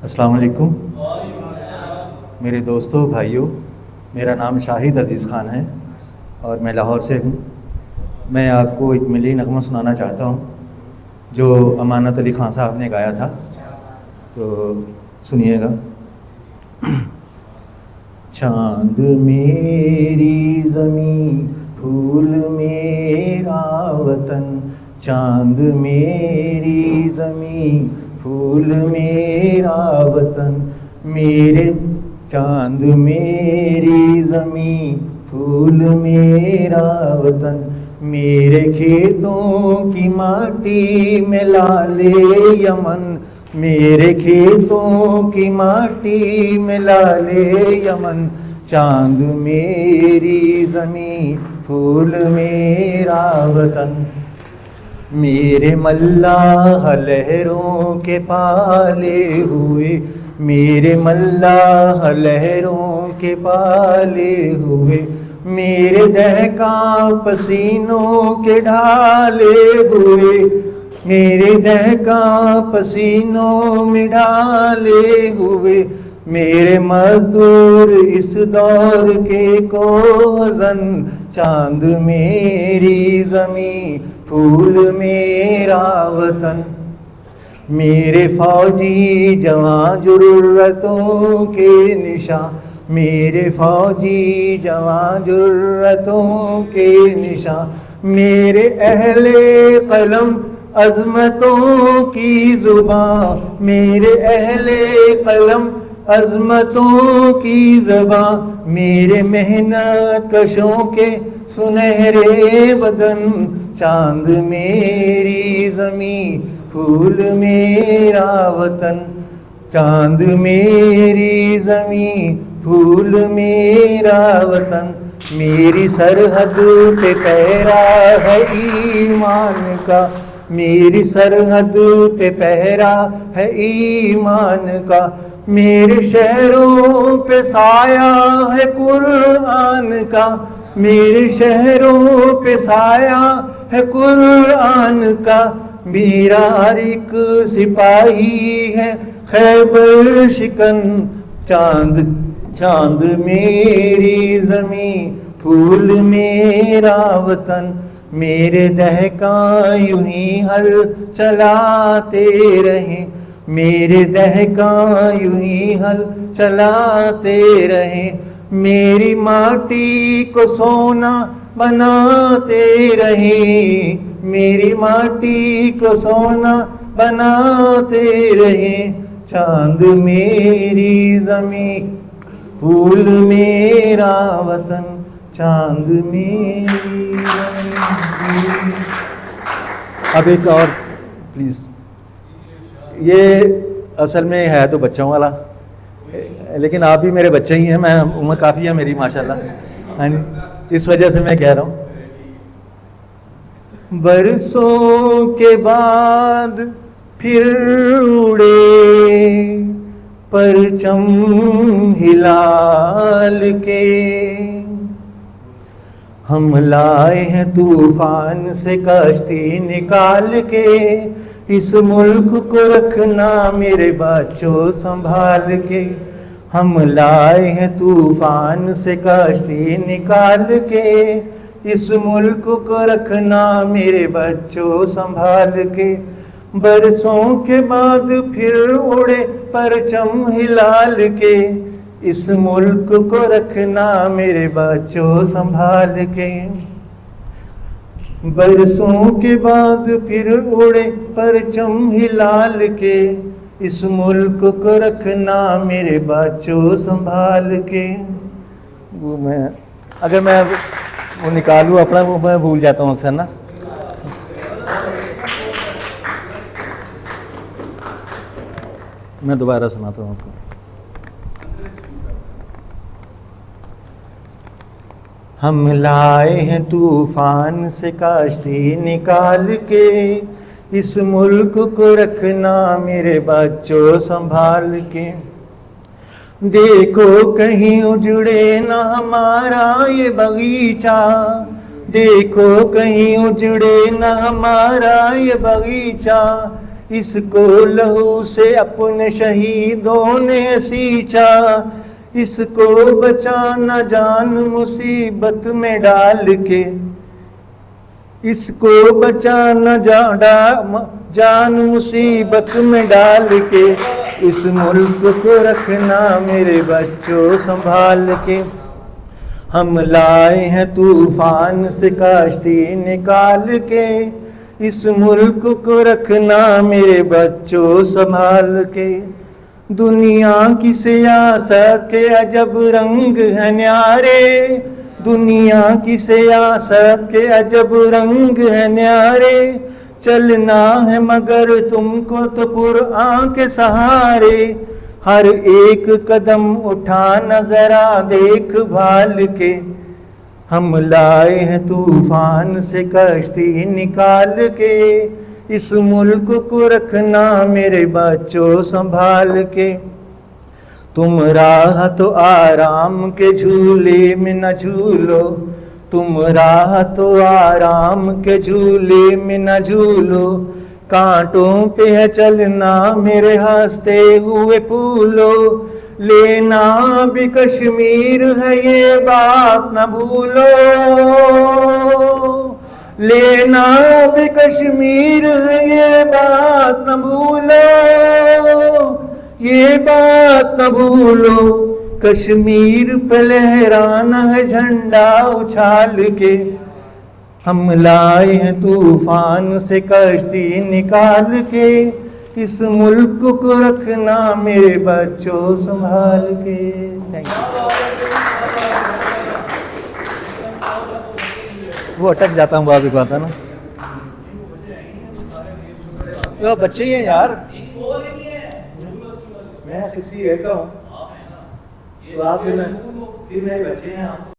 अस्सलाम वालेकुम मेरे दोस्तों भाइयों, मेरा नाम शाहिद अज़ीज़ ख़ान है और मैं लाहौर से हूँ। मैं आपको एक मिली नगमा सुनाना चाहता हूँ जो अमानत अली ख़ान साहब ने गाया था, तो सुनिएगा। चाँद मेरी ज़मीं, फूल मेरा वतन, चाँद मेरी ज़मीं, फूल मेरा वतन, मेरे चाँद मेरी ज़मीं, फूल मेरा वतन, मेरे खेतों की माटी में लाले यमन, मेरे खेतों की माटी में लाले यमन, चाँद मेरी ज़मीं, फूल मेरा वतन, मेरे मल्लाह लहरों के पाले हुए, मेरे मल्लाह लहरों के पाले हुए, मेरे दहका पसीनों के ढाले हुए, मेरे दहका पसीनों में ढाले हुए, मेरे मजदूर इस दौर के कोज़न, चाँद मेरी ज़मीं, फूल मेरा वतन, मेरे फौजी जवां जुर्रतों के निशान, मेरे फौजी जवां जुर्रतों के निशान, मेरे अहले कलम अज़मतों की ज़ुबान, मेरे अहले कलम अज़मतों की ज़बान, मेरे मेहनत कशों के सुनहरे बदन, चाँद मेरी ज़मीं, फूल मेरा वतन, चाँद मेरी ज़मीं, फूल मेरा वतन, मेरी सरहद पे पहरा है ईमान का, मेरी सरहद पे पहरा है ईमान का, मेरे शहरों पे साया है कुरान का, मेरे शहरों पे साया है कुरान का, मेरा हर एक सिपाही है खैबर शिकन, चाँद चाँद मेरी ज़मीं, फूल मेरा वतन, मेरे दहका यूं ही हल चलाते रहे, मेरे दहका यूं ही हल चलाते रहे, मेरी माटी को सोना बनाते रहे, मेरी माटी को सोना बनाते रहे, चाँद मेरी ज़मीं, फूल मेरा वतन, चाँद मेरी ज़मीं। अब एक और प्लीज़, ये असल में है तो बच्चों वाला, लेकिन आप भी मेरे बच्चे ही हैं, मैं उम्र काफ़ी है मेरी माशाल्लाह, हाँ जी, इस वजह से मैं कह रहा हूँ। बरसों के बाद फिर उड़े परचम हिलाल के, हम लाए हैं तूफान से कश्ती निकाल के, इस मुल्क को रखना मेरे बच्चों संभाल के, हम लाए हैं तूफान से कश्ती निकाल के, इस मुल्क को रखना मेरे बच्चों संभाल के, बरसों के बाद फिर उड़े परचम हिलाल के, इस मुल्क को रखना मेरे बच्चों संभाल के, बरसों के बाद फिर उड़े परचम हिलाल के, इस मुल्क को रखना मेरे बच्चों संभाल के। वो मैं अगर मैं वो निकालूँ अपना, वो मैं भूल जाता हूँ अक्सर ना। मैं दोबारा सुनाता हूँ आपको। हम लाए हैं तूफान से कश्ती निकाल के, इस मुल्क को रखना मेरे बच्चों संभाल के। देखो कहीं उजड़े ना हमारा ये बगीचा, देखो कहीं उजड़े ना हमारा ये बगीचा, इसको लहू से अपने शहीदों ने सींचा, इसको बचाना जान मुसीबत में डाल के, इसको बचाना जान मुसीबत में डाल के, इस मुल्क को रखना मेरे बच्चों संभाल के। हम लाए हैं तूफान से कश्ती निकाल के, इस मुल्क को रखना मेरे बच्चों संभाल के। दुनिया की सियासत के अजब रंग है न्यारे, दुनिया की सियासत के अजब रंग है न्यारे, चलना है मगर तुमको तो कुरान के सहारे, हर एक कदम उठाना जरा देख भाल के। हम लाए हैं तूफान से कश्ती निकाल के, इस मुल्क को रखना मेरे बच्चों संभाल के। तुम राह तो आराम के झूले में न झूलो, तुम राह तो आराम के झूले में न झूलो, कांटों पे है चलना मेरे हंसते हुए फूलो, लेना भी कश्मीर है ये बात न भूलो, लेना भी कश्मीर है ये बात न भूलो, ये बात न भूलो। कश्मीर पे लहराना है झंडा उछाल के, हम लाए हैं तूफान से कश्ती निकाल के, इस मुल्क को रखना मेरे बच्चों संभाल के। Thank you. वो अटक जाता हूँ बाबी को आता ना, तो बच्चे ही हैं यार, मैं 68 का हूँ, तो आप फिर मेरे बच्चे हैं आप।